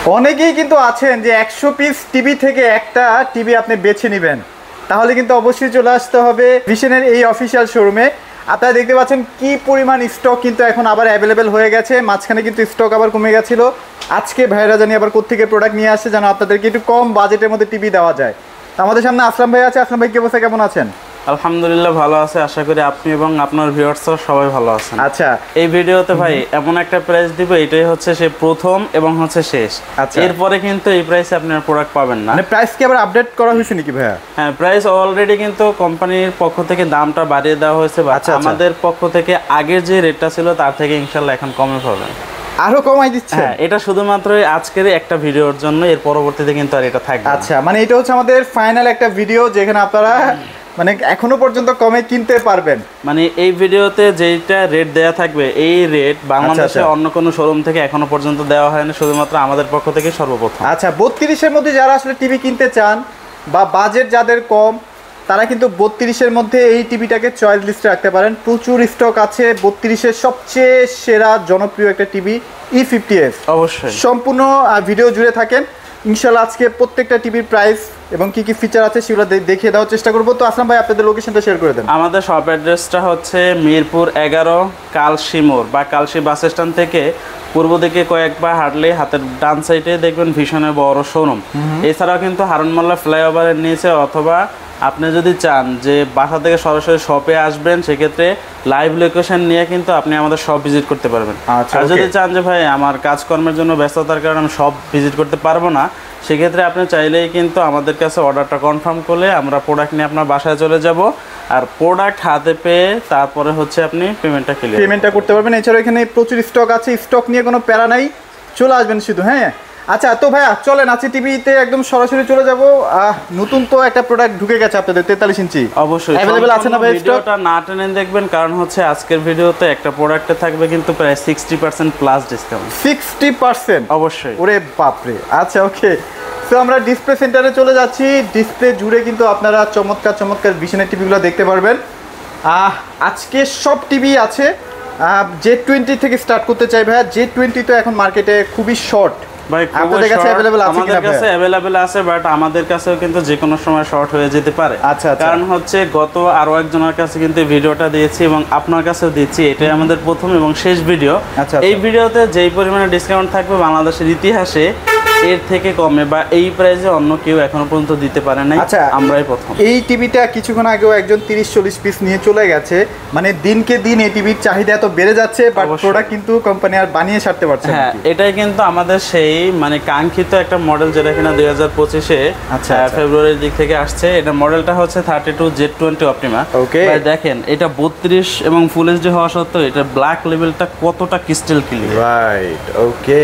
অনেকেই কিন্তু আছেন যে 100 পিস টিভি থেকে একটা টিভি আপনি বেছে নেবেন, তাহলে কিন্তু অবশ্যই চলে আসতে হবে ভিশনের এই অফিসিয়াল শোরুমে। আপনারা দেখতে পাচ্ছেন কি পরিমাণ স্টক কিন্তু এখন আবার অ্যাভেলেবেল হয়ে গেছে, মাঝখানে কিন্তু স্টক আবার কমে গেছিলো। আজকে ভাইরা জানি আবার কোত্থেকে প্রোডাক্ট নিয়ে আসছে যেন আপনাদেরকে একটু কম বাজেটের মধ্যে টিভি দেওয়া যায়। আমাদের সামনে আসলাম ভাই আছে। আসলাম ভাই কি অবস্থা, কেমন আছেন? আলহামদুলিল্লাহ ভালো আছে, আশা করি আপনি এবং আপনার ভিউয়ার্সরা সবাই ভালো আছেন। আচ্ছা, এই ভিডিওতে ভাই এমন একটা প্রাইস দিব, এটাই হচ্ছে সে প্রথম এবং হচ্ছে শেষ। আচ্ছা, এরপরে কিন্তু এই প্রাইসে আপনি প্রোডাক্ট পাবেন না। মানে প্রাইস কি আবার আপডেট করা হয়েছে নাকি ভাইয়া? হ্যাঁ, প্রাইস অলরেডি কিন্তু কোম্পানির পক্ষ থেকে দামটা বাড়িয়ে দেওয়া হয়েছে। আচ্ছা, আমাদের পক্ষ থেকে আগের যে রেটটা ছিল তার থেকে ইনশাল্লাহ এখন কমে পাবেন, আরো কমাই দিচ্ছে। হ্যাঁ, এটা শুধুমাত্র আজকের একটা ভিডিওর জন্য, এর পরবর্তীতে কিন্তু আর এটা থাকবে। আচ্ছা, মানে এটা হচ্ছে আমাদের ফাইনাল একটা ভিডিও যেখানে আপনারা মানে এখনো পর্যন্ত কমে কিনতে পারবেন। মানে এই ভিডিওতে যেটা রেট দেয়া থাকবে, এই রেট বাংলাদেশে অন্য কোনো শোরুম থেকে এখনো পর্যন্ত দেওয়া হয়নি, শুধুমাত্র আমাদের পক্ষ থেকে সর্বপ্রথম। আচ্ছা, 32-এর মধ্যে যারা আসলে টিভি কিনতে চান বা বাজেট যাদের কম, তারা কিন্তু 32-এর মধ্যে এই টিভিটাকে চয়েস লিস্টে রাখতে পারেন। প্রচুর স্টক আছে 32-এর সবচেয়ে সেরা জনপ্রিয় একটা টিভি E50s। অবশ্যই সম্পূর্ণ ভিডিও জুড়ে থাকেন ইনশাল্লাহ। আজকে প্রত্যেকটা টিভির প্রাইস এবং কি কি ফিচার আছে সেগুলো দেখিয়ে দেওয়ার চেষ্টা করবো। তো আসলাম ভাই আপনাদের লোকেশনটা শেয়ার করে দেন। আমাদের শপ অ্যাড্রেসটা হচ্ছে মিরপুর 11 কালশি মোড় বা কালশি বাস স্ট্যান্ড থেকে পূর্ব দিকে কয়েকবার হাঁটলে হাতের ডান সাইডে দেখবেন ভীষণের বড় শোরুম। এছাড়াও কিন্তু হারুন মোল্লা ফ্লাইওভারের নিচে, অথবা আপনি যদি চান যে বাসা থেকে সরাসরি শপে আসবেন, সেক্ষেত্রে লাইভ লোকেশন নিয়ে কিন্তু আপনি আমাদের শপ ভিজিট করতে পারবেন। আর যদি চান যে ভাই আমার কাজকর্মের জন্য ব্যস্ততার কারণে আমি শপ ভিজিট করতে পারবো না, সেক্ষেত্রে আপনি চাইলেই কিন্তু আমাদের কাছে অর্ডারটা কনফার্ম করলে আমরা প্রোডাক্ট নিয়ে আপনার বাসায় চলে যাব, আর প্রোডাক্ট হাতে পেয়ে তারপরে হচ্ছে আপনি পেমেন্টটা করতে পারবেন। এছাড়াও এখানে প্রচুর স্টক আছে, স্টক নিয়ে কোনো প্যারা নাই, চলে আসবেন শুধু। হ্যাঁ, আচ্ছা, তো ভাইয়া চলেন আজকে টিভিতে একদম সরাসরি চলে যাব। নতুন তো একটা প্রোডাক্ট ঢুকে গেছে আপনাদের 43 ইঞ্চি, অবশ্যই অ্যাভেলেবল আছে না ভাই? ভিডিওটা না টেনে দেখবেন, কারণ হচ্ছে আজকের ভিডিওতে একটা প্রোডাক্টে থাকবে কিন্তু প্রায় 60% প্লাস ডিসকাউন্ট। 60%? অবশ্যই। ওরে বাপরে। আচ্ছা, ওকে, তো আমরা ডিসপ্লে সেন্টারে চলে যাচ্ছি। ডিসপ্লে জুড়ে কিন্তু আপনারা চমৎকার চমৎকার ভিশনের টিভিগুলো দেখতে পারবেন। আজকে সব টিভি আছে। Z20 থেকে স্টার্ট করতে চাই ভাইয়া। Z20 তো এখন মার্কেটে খুবই শর্ট ভাই, আপনাদের কাছে अवेलेबल আছে কিনা? আমাদের কাছে अवेलेबल আছে, বাট আমাদের কাছেও কিন্তু যে কোনো সময় শর্ট হয়ে যেতে পারে। আচ্ছা, কারণ হচ্ছে গত আরো একজনের কাছে কিন্তু ভিডিওটা দিয়েছি এবং আপনার কাছেও দিচ্ছি, এটাই আমাদের প্রথম এবং শেষ ভিডিও। এই ভিডিওতে যেই পরিমাণে ডিসকাউন্ট থাকবে বাংলাদেশের ইতিহাসে এর থেকে কমে বা এই প্রাইসে অন্য কেউ এখনো পর্যন্ত দিতে পারে নাই। আচ্ছা, আমরাই প্রথম। এই টিভিটা কিছুক্ষণ আগেও একজন 30-40 পিস নিয়ে চলে গেছে। মানে দিনকে দিন এই টিভির চাহিদা এত বেড়ে যাচ্ছে, বাট প্রোডাক্ট কিন্তু কোম্পানি আর বানিয়ে ছাড়তে পারছে না। হ্যাঁ, এটাই কিন্তু আমাদের সেই মানে কাঙ্ক্ষিত একটা মডেল, যেটা কিনা 2025-এ ফেব্রুয়ারির দিক থেকে আসছে। এটা মডেলটা হচ্ছে 32Z20 অপটিমা। ওকে, দেখেন এটা 32 এবং ফুল এইচডি হওয়া সত্ত্বেও এটা ব্ল্যাক লেভেলটা কতটা ক্রিস্টাল ক্লিয়ার। রাইট, ওকে।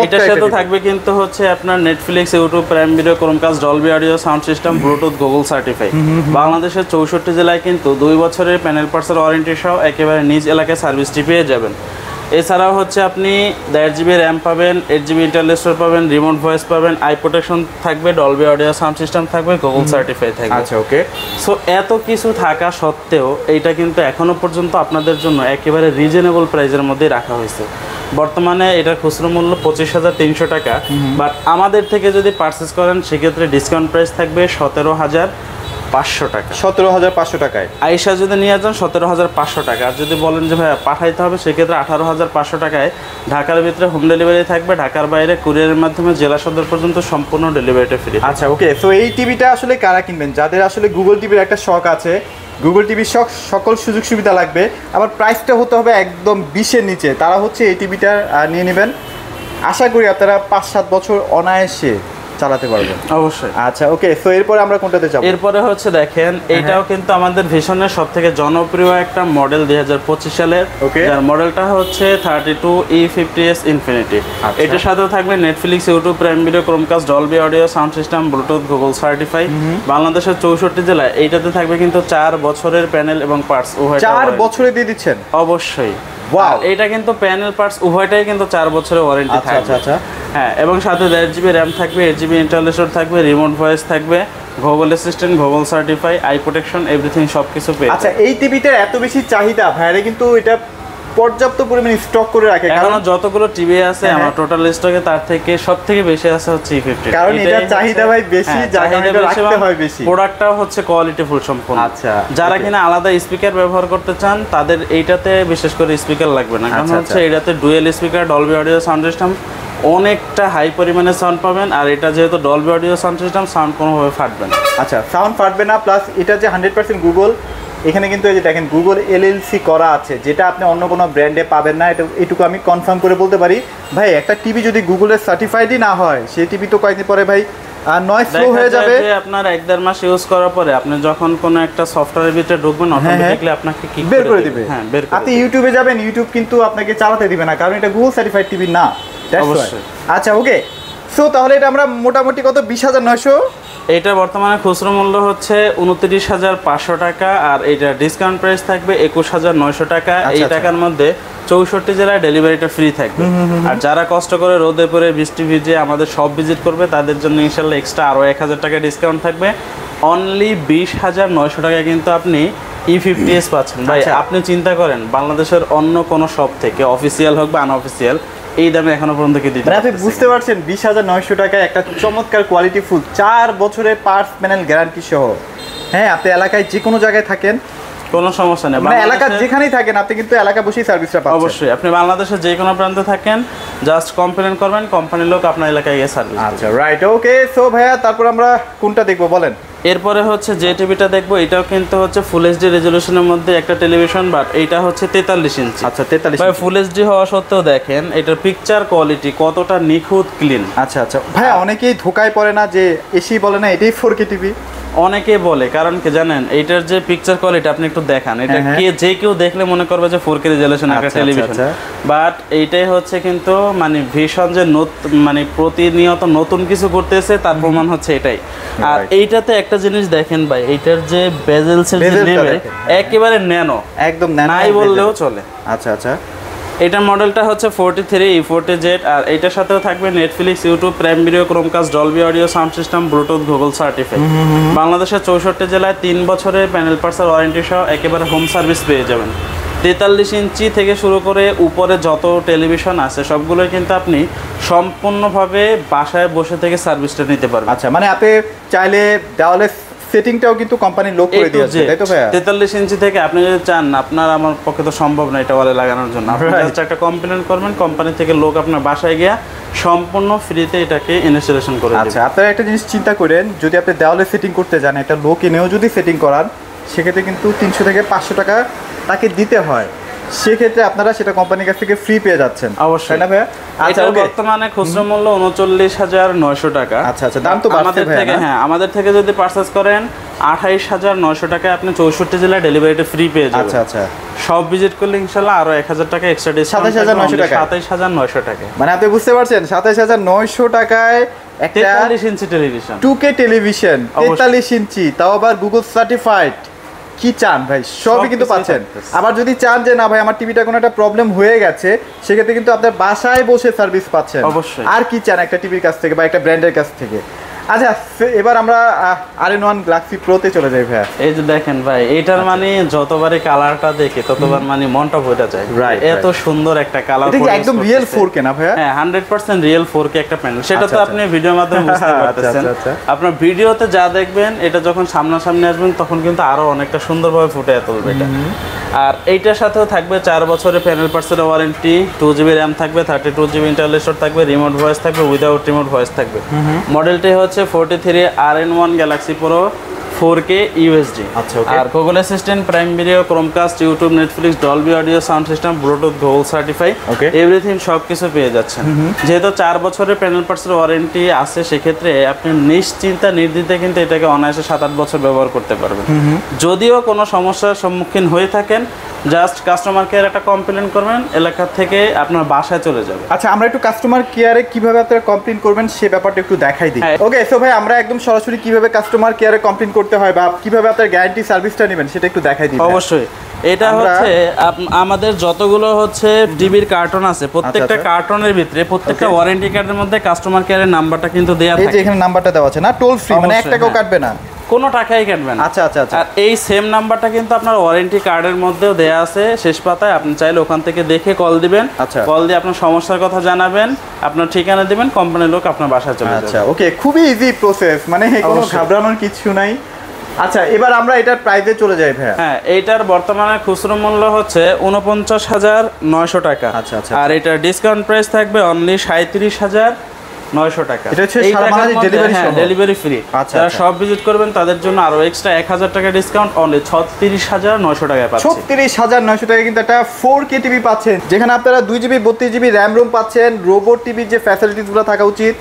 এটার সাথে থাকবে কিন্তু হচ্ছে আপনার Netflix, YouTube, prime video, Chromecast, Dolby audio sound system, Bluetooth, Google certify. বাংলাদেশের 64 জেলায় কিন্তু 2 বছরের প্যানেল পার্টসের ওয়ারেন্টি সহ একেবারে নিজ এলাকায় সার্ভিসটি পেয়ে যাবেন। এছাড়াও হচ্ছে আপনি 1.5 GB র্যাম পাবেন, 8 GB ইন্টারনাল স্টোরেজ পাবেন, রিমোট ভয়েস পাবেন, আই প্রোটেকশন থাকবে, ডলবি অডিও সাউন্ড সিস্টেম থাকবে, গুগল সার্টিফাই থাকবে। আচ্ছা, ওকে। সো এত কিছু থাকা সত্ত্বেও এইটা কিন্তু এখনো পর্যন্ত আপনাদের জন্য একেবারে রিজনেবল প্রাইসের মধ্যে রাখা হয়েছে। বর্তমানে এটার খুচরো মূল্য 25,300 টাকা, বাট আমাদের থেকে যদি পারচেস করেন সেক্ষেত্রে ডিসকাউন্ট প্রাইস থাকবে 17,500 টাকা। 17,500 টাকায় আইসা যদি নিয়ে যান 17,500 টাকা। আর যদি বলেন যে ভাইয়া পাঠাইতে হবে, সেক্ষেত্রে 18,500 টাকায় ঢাকার ভিতরে হোম ডেলিভারি থাকবে, ঢাকার বাইরে কুরিয়ারের মাধ্যমে জেলা সদর পর্যন্ত সম্পূর্ণ ডেলিভারিটা ফ্রি। আচ্ছা, ওকে। তো এই টিভিটা আসলে কারা কিনবেন? যাদের আসলে গুগল টিভির একটা শখ আছে, গুগল টিভির সকল সুযোগ সুবিধা লাগবে, আবার প্রাইসটা হতে হবে একদম 20-এর নিচে, তারা হচ্ছে এই টিভিটা নিয়ে নেবেন। আশা করি আপনারা 5-7 বছর অনায়াসে চালাতে পারবেন। অবশ্যই। আচ্ছা, ওকে। সো এরপরে আমরা কোনটাতে যাব? এরপরে হচ্ছে দেখেন, এটাও কিন্তু আমাদের ভিশনের সবথেকে জনপ্রিয় একটা মডেল 2025 সালের। যার মডেলটা হচ্ছে 32E50s ইনফিনিটি। এটার সাথেও থাকবে Netflix, YouTube, prime video, Chromecast, Dolby audio sound system, Bluetooth, Google certify. বাংলাদেশের 64 জেলায় এইটাতে থাকবে কিন্তু 4 বছরের প্যানেল এবং পার্টস উভয়। 4 বছরে দিয়ে দিচ্ছেন? অবশ্যই। ওয়াও, এটা কিন্তু প্যানেল পার্টস উভয়টাই কিন্তু 4 বছরের ওয়ারেন্টি থাকবে। আচ্ছা, হ্যাঁ, এবং সাথে 1.5 GB র্যাম থাকবে, 8 GB ইন্টারনাল স্টোরেজ থাকবে, রিমোট ভয়েস থাকবে, Google assistant, Google certify, I protection, everything সবকিছু পেয়ে। আচ্ছা, এই টিভিটার এত বেশি চাহিদা ভাইরে, কিন্তু এটা পর্যাপ্ত পরিমাণে স্টক করে রাখে, কারণ যতগুলো টিভি আছে আমার টোটাল স্টকে তার থেকে সবথেকে বেশি আছে হচ্ছে E50, কারণ এটা চাহিদা ভাই বেশি, যার কারণে এটা রাখতে হয় বেশি। প্রোডাক্টটাও হচ্ছে কোয়ালিটি ফুল সম্পূর্ণ। আচ্ছা, যারা কিনা আলাদা স্পিকার ব্যবহার করতে চান তাদের এইটাতে বিশেষ করে স্পিকার লাগবে না, কারণ হচ্ছে এটাতে dual speaker, Dolby audio sound system, অনেকটা হাই পরিমাণে সাউন্ড পাবেন। আর এটা যেহেতু Dolby audio sound system, sound কোনোভাবে ফাটবে না। আচ্ছা, সাউন্ড ফাটবে না, প্লাস এটা যে 100% গুগল, এখানে কিন্তু এই যে দেখেন গুগল LLC করা আছে, যেটা আপনি অন্য কোনো ব্র্যান্ডে পাবেন না, এটুকু আমি কনফার্ম করে বলতে পারি। ভাই একটা টিভি যদি গুগলের সার্টিফাইডই না হয়, সেই টিভি তো কয়েকদিন পরে ভাই নয়েজ স্লো হয়ে যাবে। আপনার 1-1.5 মাস ইউজ করার পরে আপনি যখন কোনো একটা সফটওয়্যারের ভিতরে ঢুকবেন, অটোমেটিক্যালি আপনাকে কি বের করে দিবে। হ্যাঁ, বের করে আপনি ইউটিউবে যাবেন, ইউটিউব কিন্তু আপনাকে চালাতে দিবে না, কারণ এটা গুগল সার্টিফাইড টিভি না। অবশ্যই। আচ্ছা, ওকে। সো তাহলে এটা আমরা মোটামুটি কত, 20,900? এটা বর্তমানে খুচরো মূল্য হচ্ছে 29,500 টাকা, আর এটা ডিসকাউন্ট প্রাইস থাকবে 21,900 টাকা। এই টাকার মধ্যে 64 জেলায় ডেলিভারিটা ফ্রি থাকবে। আর যারা কষ্ট করে রোদে পরে বৃষ্টি ভিজে আমাদের সব ভিজিট করবে, তাদের জন্য ইনশাল্লাহ এক্সট্রা আরও 1,000 টাকা ডিসকাউন্ট থাকবে। অনলি 20,900 টাকা কিন্তু আপনি E50s পাচ্ছেন। ভাই আপনি চিন্তা করেন, বাংলাদেশের অন্য কোনো শপ থেকে অফিসিয়াল হোক বা আনঅফিসিয়াল, এই দামে এখনো পর্যন্ত কি দিতে আপনি বুঝতে পারছেন 20,900 টাকায় একটা চমৎকার কোয়ালিটি ফুল 4 বছরের পার্টস প্যানেল গ্যারান্টি সহ। হ্যাঁ, আপনি এলাকায় যে কোনো জায়গায় থাকেন, কোনো সমস্যা নেই, মানে এলাকা যেখানেই থাকেন আপনি কিন্তু এলাকা বসেই সার্ভিসটা পাচ্ছেন। অবশ্যই আপনি বাংলাদেশের যে কোনো প্রান্তে থাকেন, জাস্ট কমপ্লেন করবেন, কোম্পানির লোক আপনার এলাকায় গিয়ে সার্ভিস। আচ্ছা, রাইট, ওকে। সো ভাইয়া, তারপর আমরা কোনটা দেখবো বলেন? এরপরে হচ্ছে যে টিভিটা দেখবো, এটাও কিন্তু হচ্ছে ফুল এইচডি রেজলিউশনের মধ্যে একটা টেলিভিশন, বাট এটা হচ্ছে 43 ইঞ্চি। আচ্ছা, 43। ভাই ফুল এইচডি হওয়া সত্ত্বেও দেখেন এটার পিকচার কোয়ালিটি কতটা নিখুঁত, ক্লিন। আচ্ছা আচ্ছা ভাইয়া, অনেকেই ধোকায় পড়ে না যে এসি বলে না এটাই 4K টিভি? অনেকে বলে, কারণ কি জানেন, এইটার যে পিকচার কোয়ালিটি আপনি একটু দেখান, এটা যে কেউ দেখলে মনে করবে যে 4K রেজলিউশন একটা টেলিভিশন, বাট এইটাই হচ্ছে কিন্তু মানে ভীষণ যে মানে প্রতিনিয়ত নতুন কিছু করতেছে তার প্রমাণ হচ্ছে এটাই। আর এইটাতে একটা জিনিস দেখেন ভাই, এইটার যে বেজেলসের যে নেমে একেবারে ন্যানো, একদম নাই বললেও চলে। আচ্ছা আচ্ছা, এটার মডেলটা হচ্ছে 43 E40Z, আর এইটার সাথেও থাকবে Netflix, YouTube, prime video, Chromecast, Dolby audio sound system, Bluetooth, Google certified. বাংলাদেশের 64 জেলায় 3 বছরের প্যানেল পার্সেল ওয়ারেন্টি সহ একেবারে হোম সার্ভিস পেয়ে যাবেন। 43 ইঞ্চি থেকে শুরু করে উপরে যত টেলিভিশন আছে সবগুলোই কিন্তু আপনি সম্পূর্ণভাবে বাসায় বসে থেকে সার্ভিসটা নিতে পারবেন। আচ্ছা, মানে আপনি চাইলে দেওয়ালে সেটিংটাও কিন্তু কোম্পানি লোক করে দিয়েছে, তাই তো ভাইয়া? 43 ইঞ্চি থেকে আপনি যদি চান, আপনার আমার পক্ষে তো সম্ভব না এটা ওয়ালে লাগানোর জন্য, আপনি জাস্ট একটা কমপ্লেন করবেন, কোম্পানি থেকে লোক আপনার বাসায় গিয়ে সম্পূর্ণ ফ্রিতে এটাকে ইনস্টলেশন করে দেবে। আচ্ছা, আপনারা একটা জিনিস চিন্তা করেন, যদি আপনি দেওয়ালে সেটিং করতে যান, এটা লোক এনেও যদি সেটিং করান, সেক্ষেত্রে কিন্তু 300 থেকে 500 টাকা তাকে দিতে হয়। সেক্ষেত্রে আপনারা সেটা কোম্পানির কাছ থেকে ফ্রি পেয়ে যাচ্ছেন। অবশ্যই না ভাইয়া? আচ্ছা, বর্তমানে খুচরা মূল্য 39,900 টাকা। আচ্ছা আচ্ছা, দাম তো আমাদের থেকে, হ্যাঁ আমাদের থেকে যদি পারচেজ করেন 28,900 টাকায় আপনি 64 জেলায় ডেলিভারিটা ফ্রি পেয়ে যাবেন। আচ্ছা আচ্ছা, সব ভিজিট করলে ইনশাআল্লাহ আরো 1,000 টাকা এক্সট্রা ডিসকাউন্ট। 27,900 টাকা। 27,900 টাকা, মানে আপনি বুঝতে পারছেন 27,900 টাকায় একটা 43 ইঞ্চি টেলিভিশন, 2K টেলিভিশন, 43 ইঞ্চি, তাও আবার গুগল সার্টিফাইড। কি চান ভাই, সবই কিন্তু পাচ্ছেন। আবার যদি চান যে না ভাই আমার টিভিটা কোনো একটা প্রবলেম হয়ে গেছে, সেক্ষেত্রে কিন্তু আপনার বাসায় বসে সার্ভিস পাচ্ছেন। অবশ্যই। আর কি চান একটা টিভির কাছ থেকে বা একটা ব্র্যান্ডের কাছ থেকে? আচ্ছা, এবার আমরা RN1 Galaxy Pro-তে চলে যাই ভাইয়া। এই যে দেখেন ভাই, এইটার মানে যতবারই কালারটা দেখে ততবার মানে মনটা ভরে যায়। এত সুন্দর একটা কালার, এটা কি একদম রিয়েল 4K না ভাইয়া? হ্যাঁ, 100% রিয়েল 4K একটা প্যানেল। সেটা তো আপনি ভিডিওর মাধ্যমে বুঝতে পারতেছেন। আপনার ভিডিওতে যা দেখবেন, এটা যখন সামনাসামনি আসবেন তখন কিন্তু আরো অনেকটা সুন্দরভাবে ফুটে তুলবে এটা। আর এইটার সাথেও থাকবে 4 বছরের panel parcel warranty, 2GB RAM থাকবে, 32GB ইন্টারনাল স্টোরেজ থাকবে, রিমোট ভয়েস থাকবে, উইদাউট রিমোট ভয়েস থাকবে। মডেলটি হচ্ছে 43 RN1 Galaxy Pro 4K UHD। আচ্ছা, আর Google assistant, prime video, Chromecast, YouTube, Netflix, Dolby audio sound system, Bluetooth, Google certify, everything সবকিছু পেয়ে যাচ্ছেন। যেহেতু 4 বছরের প্যানেল পার্সেল ওয়ারেন্টি আছে, সেক্ষেত্রে আপনি নিশ্চিন্তা নির্দ্বিধায় কিন্তু এটাকে অনায়াসে 7-8 বছর ব্যবহার করতে পারবেন। যদিও কোনো সমস্যার সম্মুখীন হয়ে থাকেন, জাস্ট কাস্টমার কেয়ার একটা কমপ্লেন করবেন, এলাকা থেকে আপনার বাসায় চলে যাবে। আচ্ছা, আমরা একটু কাস্টমার কেয়ারে কিভাবে আপনারা কমপ্লেন করবেন সে ব্যাপারটা একটু দেখাই দিই। ওকে, সো ভাই আমরা একদম সরাসরি কিভাবে কাস্টমার কেয়ারে কমপ্লেন করতে হয় বা কিভাবে আপনার গ্যারান্টি সার্ভিসটা নেবেন সেটা একটু দেখাই দিই। অবশ্যই, এটা হচ্ছে আমাদের যতগুলো হচ্ছে টিভির কার্টন আছে, প্রত্যেকটা কার্টনের ভিতরে প্রত্যেকটা ওয়ারেন্টি কার্ডের মধ্যে কাস্টমার কেয়ারের নাম্বারটা কিন্তু দেয়া থাকে। এই যে এখানে নাম্বারটা দেওয়া আছে না, টোল ফ্রি, মানে 1 টাকাও কাটবে না। কোনো টাকাই কাটবেন না। আচ্ছা আচ্ছা আচ্ছা। আর এই সেম নাম্বারটা কিন্তু আপনার ওয়ারেন্টি কার্ডের মধ্যেও দেয়া আছে শেষ পাতায়, আপনি চাইলে ওখান থেকে দেখে কল দিবেন। আচ্ছা। কল দিয়ে আপনার সমস্যার কথা জানাবেন, আপনার ঠিকানা দিবেন, কোম্পানির লোক আপনার বাসায় চলে যাবে। আচ্ছা ওকে, খুবই ইজি প্রসেস, মানে কোনো অবশ্যই। ঘাবড়ানোর কিছু নাই। আচ্ছা এবার আমরা এটার প্রাইসে চলে যাই ভাইয়া। হ্যাঁ, এইটার বর্তমানে খুচরো মূল্য হচ্ছে 49,900 টাকা। আচ্ছা, আচ্ছা। আর এটার ডিসকাউন্ট প্রাইস থাকবে অনলি 37,900 টাকা। এটা হচ্ছে এই সারা টাকার বাংলাদেশ মধ্যে, delivery হ্যাঁ, সহ? Delivery free. আচ্ছা, যারা আচ্ছা। সব ভিজিট করবেন তাদের জন্য আরো এক্সট্রা 1,000 টাকা ডিসকাউন্ট, অনলি 36,900 টাকায় পাচ্ছেন। 36,900 টাকা কিন্তু একটা 4K টিভি পাচ্ছেন, যেখানে আপনারা 2GB 32GB র্যাম রোম পাচ্ছেন। রোবট টিভির যে ফ্যাসিলিটিসগুলো থাকা উচিত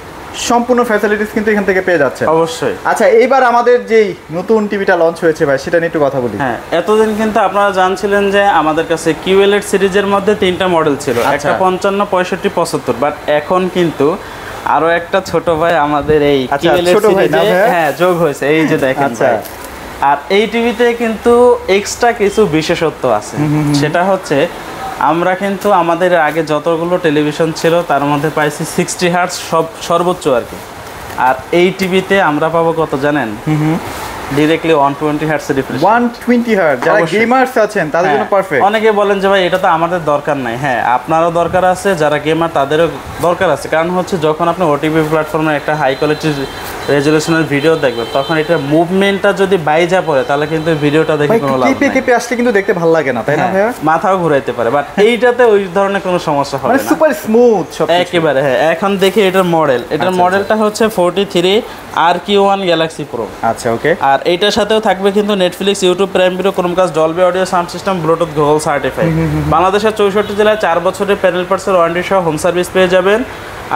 সম্পূর্ণ ফ্যাসিলিটিস কিন্তু এখান থেকে পেয়ে যাচ্ছে। অবশ্যই। আচ্ছা এইবার আমাদের যেই নতুন টিভিটা লঞ্চ হয়েছে ভাই, সেটা নিয়ে একটু কথা বলি। হ্যাঁ, এতদিন কিন্তু আপনারা জানছিলেন যে আমাদের কাছে QLED সিরিজের মধ্যে 3টা মডেল ছিল, আচ্ছা। একটা 55, 65, 75, বাট এখন কিন্তু আরো একটা ছোট ভাই আমাদের এই আচ্ছা, QLED ছোট ভাই না সিরিজে ভাইয়া? হ্যাঁ যোগ হয়েছে, এই যে দেখেন আচ্ছা। ভাই। আর এই টিভিতে কিন্তু এক্সট্রা কিছু বিশেষত্ব আছে, সেটা হচ্ছে আমরা কিন্তু আমাদের আগে যতগুলো টেলিভিশন ছিল তার মধ্যে পাইছি 60 হার্টজ সর্বোচ্চ আর কি। আর এই টিভিতে আমরা পাবো কত জানেন? Directly 120 hertz refresh. 120 হার্টজ, যারা অবশ্যই। গেমার্স আছেন তাদের জন্য পারফেক্ট। অনেকে বলেন যে ভাই এটা তো আমাদের দরকার নাই। হ্যাঁ, আপনারও দরকার আছে, যারা গেমার তাদেরও দরকার আছে। কারণ হচ্ছে যখন আপনি ওটিভি প্ল্যাটফর্মে একটা হাই কোয়ালিটির রেজুলেশনের ভিডিও দেখবেন, তখন এটা মুভমেন্টটা যদি বাইজা পড়ে তাহলে কিন্তু ভিডিওটা দেখে কোনো লাভ কেঁপে নেই। কেঁপে আসলে কিন্তু দেখতে ভালো লাগে না, তাই না হ্যাঁ, ভাইয়া? মাথাও ঘুরাইতে পারে, বাট এইটাতে ওই ধরনের কোনো সমস্যা হবে মানে না, সুপার স্মুথ সব একেবারে। হ্যাঁ, এখন দেখি এটার মডেল, এটার আচ্ছা, মডেলটা হচ্ছে 43 RQ1 গ্যালাক্সি প্রো। আচ্ছা ওকে। আর এইটার সাথেও থাকবে কিন্তু Netflix, YouTube, prime video, Chromecast, Dolby audio sound system, Bluetooth, Google certified. বাংলাদেশের 64 জেলায় 4 বছরের প্যানেল পার্টসের ওয়ারেন্টি সহ হোম সার্ভিস পেয়ে যাবেন।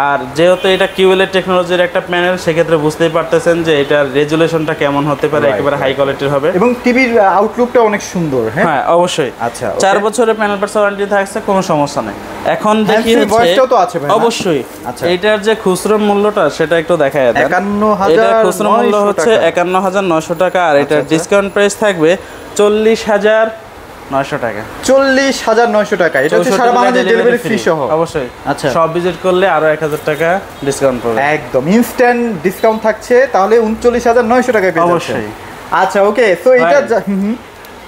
আর যেহেতু এটা QLED টেকনোলজির একটা প্যানেল, সেক্ষেত্রে বুঝতেই পারতেছেন যে এটার রেজুলেশনটা কেমন হতে পারে, একেবারে হাই কোয়ালিটির হবে। এবং টিভির আউটলুকটা অনেক সুন্দর। হ্যাঁ হ্যাঁ, অবশ্যই। আচ্ছা, 4 বছরের প্যানেল পার্টস ওয়ারেন্টি থাকছে, কোনো সমস্যা নেই। এখন দেখি Hands-free voice-টাও তো আছে ভাই, না? অবশ্যই। আচ্ছা। এটার যে খুচরো মূল্যটা সেটা একটু দেখায় দেন। 51,900 এটার খুচরো মূল্য হচ্ছে টাকা। 51,900 টাকা, আর এটার আচ্ছা। ডিসকাউন্ট প্রাইস থাকবে 40,900 টাকা। 40,900 টাকা। এটা হচ্ছে 64 সারা Bangladesh delivery delivery free free। সহ। অবশ্যই। আচ্ছা। সব ভিজিট করলে আরো 1,000 টাকা ডিসকাউন্ট পাবে। একদম ইনস্ট্যান্ট ডিসকাউন্ট থাকছে, তাহলে 39,900 টাকায় পেয়ে যাচ্ছেন। অবশ্যই। আচ্ছা ওকে, সো এটা ভাই,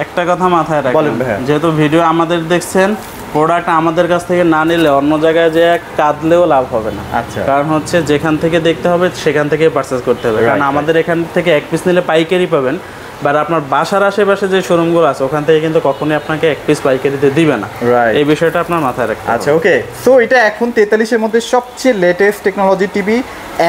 একটা কথা মাথায় বলেন রাখবেন, ভাইয়া। যেহেতু ভিডিও আমাদের দেখছেন, প্রোডাক্ট আমাদের কাছ থেকে না নিলে অন্য জায়গায় যে কাঁদলেও লাভ হবে না। আচ্ছা। কারণ হচ্ছে যেখান থেকে দেখতে হবে সেখান থেকে পারচেজ করতে হবে। কারণ Right, আমাদের এখান থেকে এক পিস নিলে পাইকারি পাবেন, বাট আপনার বাসার আশেপাশে যে শোরুমগুলো আছে ওখান থেকে কিন্তু কখনোই আপনাকে এক পিস পাইকারিতে দিবে না। Right. এই বিষয়টা আপনার মাথায় রাখতে আচ্ছা হবে। ওকে, সো এটা এখন 43-এর মধ্যে সবচেয়ে লেটেস্ট টেকনোলজি টিভি।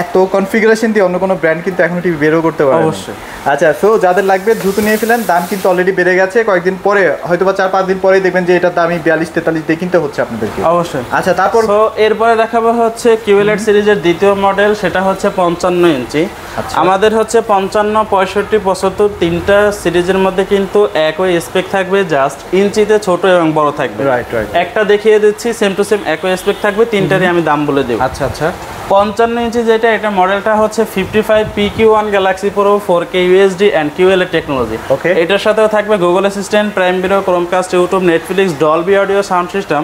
এত কনফিগারেশন দিয়ে অন্য কোনো ব্র্যান্ড কিন্তু এখনো টিভি বেরও করতে পারে না। অবশ্যই। আচ্ছা, সো যাদের লাগবে দ্রুত নিয়ে ফেলেন। দাম কিন্তু অলরেডি বেড়ে গেছে, কয়েকদিন পরে হয়তো বা 4-5 দিন পরেই দেখবেন যে এটার দামই 42-43 দিয়ে কিনতে হচ্ছে আপনাদেরকে। অবশ্যই। আচ্ছা তারপর তো এরপরে দেখাবো হচ্ছে QLED সিরিজের দ্বিতীয় মডেল, সেটা হচ্ছে 55 ইঞ্চি। আচ্ছা। আমাদের হচ্ছে 55, 65, 75 তিনটা সিরিজের মধ্যে কিন্তু একই স্পেক থাকবে, জাস্ট ইঞ্চিতে ছোট এবং বড় থাকবে। Right right. একটা দেখিয়ে দিচ্ছি, সেম টু সেম একই স্পেক থাকবে, তিনটারই আমি দাম বলে দেব। আচ্ছা আচ্ছা 55 ইঞ্চি যেটা, এটা মডেলটা হচ্ছে 55 PQ1 Galaxy pro 4K UHD and QLED technology. Okay. এটার সাথেও থাকবে Google assistant, prime video, Chromecast, YouTube, Netflix, Dolby audio sound system,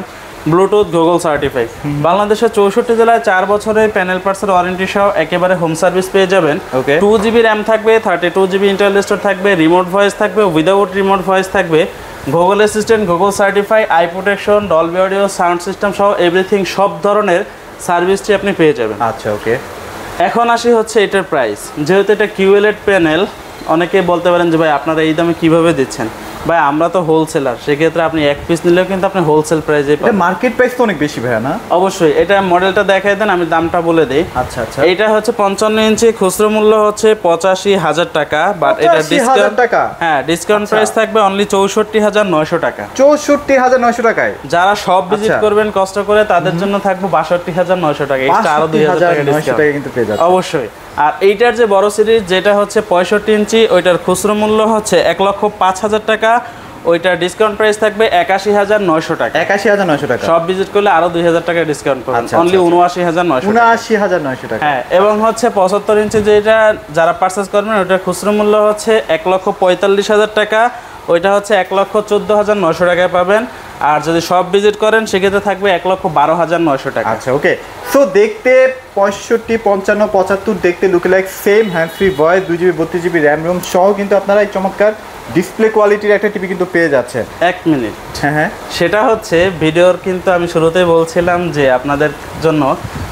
Bluetooth, Google certified. বাংলাদেশের 64 জেলায় 4 বছরের প্যানেল পার্টসের ওয়ারেন্টি সহ একেবারে হোম সার্ভিস পেয়ে যাবেন। Okay. 2GB র্যাম থাকবে, 32GB ইন্টারনাল স্টোরেজ থাকবে, রিমোট ভয়েস থাকবে, উইদাউট রিমোট ভয়েস থাকবে, Google assistant, Google certify, I protection, Dolby audio sound system সহ এভরিথিং, সব ধরনের সার্ভিসটি আপনি পেয়ে যাবেন। আচ্ছা ওকে। এখন আসি হচ্ছে এটার প্রাইস। যেহেতু এটা QLED প্যানেল, অনেকে বলতে পারেন যে ভাই আপনারা এই দামে কিভাবে দিচ্ছেন। ভাই আমরা তো হোলসেলার, সেক্ষেত্রে আপনি এক পিস নিলেও কিন্তু আপনি হোলসেল প্রাইসে এটা মার্কেট প্রাইস তো অনেক বেশি ভাইয়া না? অবশ্যই। এটা মডেলটা দেখাই দেন, আমি দামটা বলে দিই। আচ্ছা আচ্ছা। এটা হচ্ছে 55 ইঞ্চি, খুচরো মূল্য হচ্ছে 85,000 টাকা, বাট এটা 85,000 টাকা? হ্যাঁ, ডিসকাউন্ট আচ্ছা। প্রাইস থাকবে অনলি 64,900 টাকা। 64,900 টাকায়? যারা সব ভিজিট আচ্ছা। করবেন কষ্ট করে তাদের জন্য থাকবে 62,900 টাকা, এক্সট্রা আরো 2,000 টাকা 62,900 ডিসকাউন্ট টাকা কিন্তু পেয়ে যাচ্ছে। অবশ্যই। আর এইটার যে বড় সিরিজ যেটা হচ্ছে 65 ইঞ্চি, ওইটার খুচরো মূল্য হচ্ছে 1,05,000 টাকা, ওইটার ডিসকাউন্ট প্রাইস থাকবে 81,900 টাকা। 81,900 টাকা? সব ভিজিট করলে আরো 2,000 টাকা ডিসকাউন্ট পাবেন, আচ্ছা, অনলি আচ্ছা, 79,900 টাকা। 79,900 টাকা। হ্যাঁ, এবং হচ্ছে 75 ইঞ্চি যেটা যারা পারচেস করবেন ওইটার খুচরো মূল্য হচ্ছে 1,45,000 টাকা, ওইটা হচ্ছে 1,14,900 টাকায় পাবেন। আর যদি সব ভিজিট করেন সেক্ষেত্রে থাকবে 1,12,900 টাকা। আচ্ছা ওকে, সো দেখতে 65, 55, 75 দেখতে look like same, hand free voice, 2GB 32GB RAM ROM সহ কিন্তু আপনারা এই চমৎকার ডিসপ্লে কোয়ালিটির একটা টিভি কিন্তু পেয়ে যাচ্ছেন। 1 মিনিট, হ্যাঁ, সেটা হচ্ছে ভিডিওর কিন্তু আমি শুরুতেই বলছিলাম যে আপনাদের জন্য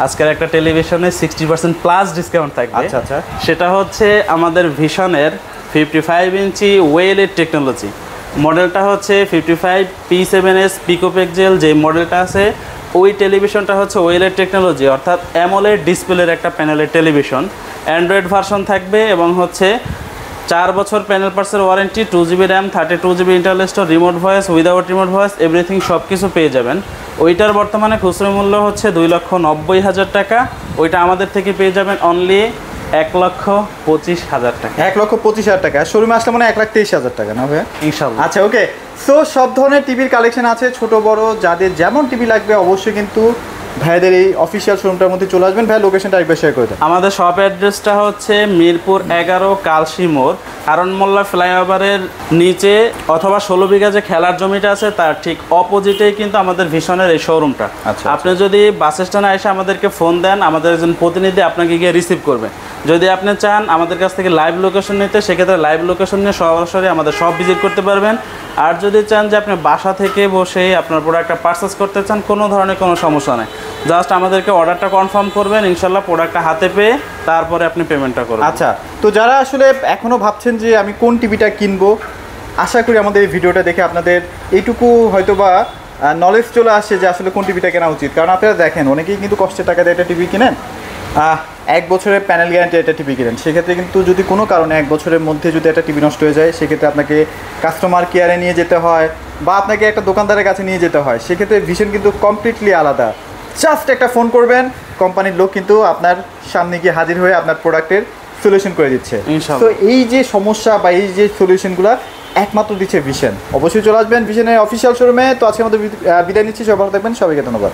আজকের একটা টেলিভিশনে 60% প্লাস ডিসকাউন্ট থাকবে। আচ্ছা আচ্ছা, সেটা হচ্ছে আমাদের ভিশনের 55 ইঞ্চি ওয়েলের টেকনোলজি মডেলটা হচ্ছে 55 P7s পিকোপিক্সেল যে মডেলটা আছে, ওই টেলিভিশনটা হচ্ছে ওয়েলের টেকনোলজি, অর্থাৎ অ্যামোলেড ডিসপ্লের একটা প্যানেলের টেলিভিশন। অ্যান্ড্রয়েড ভার্সন থাকবে এবং হচ্ছে 4 বছর প্যানেল পার্সের warranty, 2GB RAM, 32GB internal storage, remote voice, without remote voice, everything সব কিছু পেয়ে যাবেন। ওইটার বর্তমানে খুচরো মূল্য হচ্ছে 2,90,000 টাকা, ওইটা আমাদের থেকে পেয়ে যাবেন অনলি 1,25,000 টাকা। 1,25,000 টাকা। শোরুমে আসলে মানে 1,23,000 টাকা না ভাইয়া? ইনশাল্লাহ। আচ্ছা ওকে, সো সব ধরনের টিভির কালেকশন আছে, ছোট বড় যাদের যেমন টিভি লাগবে অবশ্যই কিন্তু ভাইদের এই অফিসিয়াল শোরুমটার মধ্যে চলে আসবেন। ভাই লোকেশনটা একবার শেয়ার করে দেন। আমাদের শপ অ্যাড্রেসটা হচ্ছে মিরপুর 11 কালশি মোড়, হারুন মোল্লা ফ্লাইওভারের নিচে অথবা 16 বিঘা যে খেলার জমিটা আছে তার ঠিক অপোজিটেই কিন্তু আমাদের ভিশনের এই শোরুমটা। আচ্ছা, আপনি যদি বাস স্ট্যান্ডে এসে আমাদেরকে ফোন দেন, আমাদের একজন প্রতিনিধি আপনাকে গিয়ে রিসিভ করবে। যদি আপনি চান আমাদের কাছ থেকে লাইভ লোকেশন নিতে, সেক্ষেত্রে লাইভ লোকেশন নিয়ে সরাসরি আমাদের সব ভিজিট করতে পারবেন। আর যদি চান যে আপনি বাসা থেকে বসে আপনার প্রোডাক্টটা পারচেস করতে চান, কোনো ধরনের কোনো সমস্যা নেই, জাস্ট আমাদেরকে অর্ডারটা কনফার্ম করবেন, ইনশাল্লাহ প্রোডাক্টটা হাতে পেয়ে তারপরে আপনি পেমেন্টটা করবেন। আচ্ছা, তো যারা আসলে এখনও ভাবছেন যে আমি কোন টিভিটা কিনবো, আশা করি আমাদের এই ভিডিওটা দেখে আপনাদের এইটুকু হয়তোবা নলেজ চলে আসছে যে আসলে কোন টিভিটা কেনা উচিত। কারণ আপনারা দেখেন অনেকেই কিন্তু কষ্টের টাকা দিয়ে একটা টিভি কিনেন, 1 বছরের প্যানেল গ্যারান্টি একটা টিভি কিনেন, সেক্ষেত্রে কিন্তু যদি কোনো কারণে 1 বছরের মধ্যে যদি একটা টিভি নষ্ট হয়ে যায় সেক্ষেত্রে আপনাকে কাস্টমার কেয়ারে নিয়ে যেতে হয় বা আপনাকে একটা দোকানদারের কাছে নিয়ে যেতে হয়। সেক্ষেত্রে ভিশন কিন্তু কমপ্লিটলি আলাদা। জাস্ট একটা ফোন করবেন, কোম্পানির লোক কিন্তু আপনার সামনে গিয়ে হাজির হয়ে আপনার প্রোডাক্টের সলিউশন করে দিচ্ছে। তো এই যে সমস্যা বা এই যে সলিউশনগুলো একমাত্র দিচ্ছে ভিশন। অবশ্যই চলে আসবেন ভিশনের অফিসিয়াল শোরুমে। তো আজকে আমাদের বিদায় নিচ্ছি, সবাই ভালো থাকবেন, সবাইকে ধন্যবাদ।